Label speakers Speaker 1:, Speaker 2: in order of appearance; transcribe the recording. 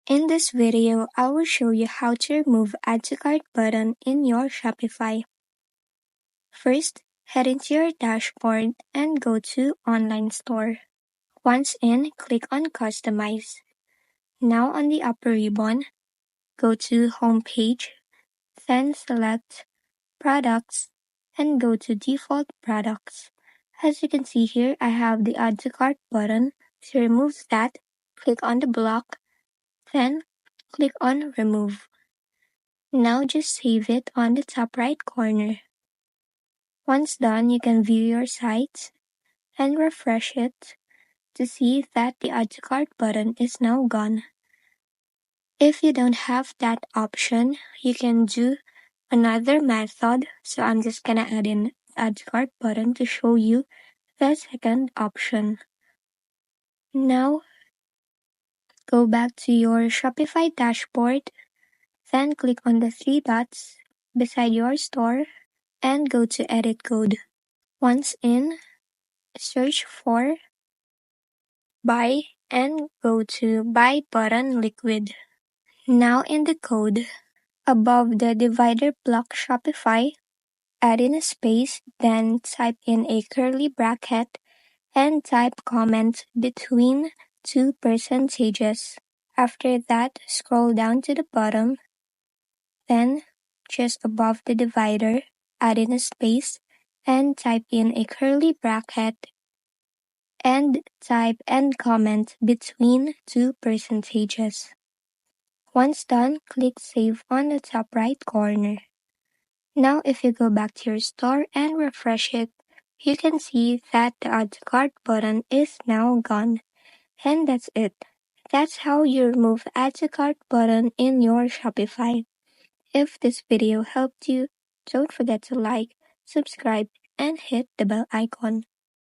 Speaker 1: In this video, I will show you how to remove Add to Cart button in your Shopify. First, head into your dashboard and go to Online Store. Once in, click on Customize. Now on the upper ribbon, go to Home Page, then select Products, and go to Default Products. As you can see here, I have the Add to Cart button. To remove that, click on the block, then click on Remove. Now just save it on the top right corner. Once done, you can view your site and refresh it to see that the Add to Cart button is now gone. If you don't have that option, you can do another method. So I'm just gonna add in Add to Cart button to show you the second option. Now, go back to your Shopify dashboard, then click on the three dots beside your store and go to Edit Code. Once in, search for Buy and go to Buy button liquid. Now in the code, above the divider block Shopify, add in a space, then type in a curly bracket and type comment between two percentages. After that, scroll down to the bottom, then just above the divider, add in a space and type in a curly bracket and type end comment between two percentages. Once done, click Save on the top right corner. Now if you go back to your store and refresh it, you can see that the Add to Cart button is now gone. And that's it. That's how you remove Add to Cart button in your Shopify. If this video helped you, don't forget to like, subscribe, and hit the bell icon.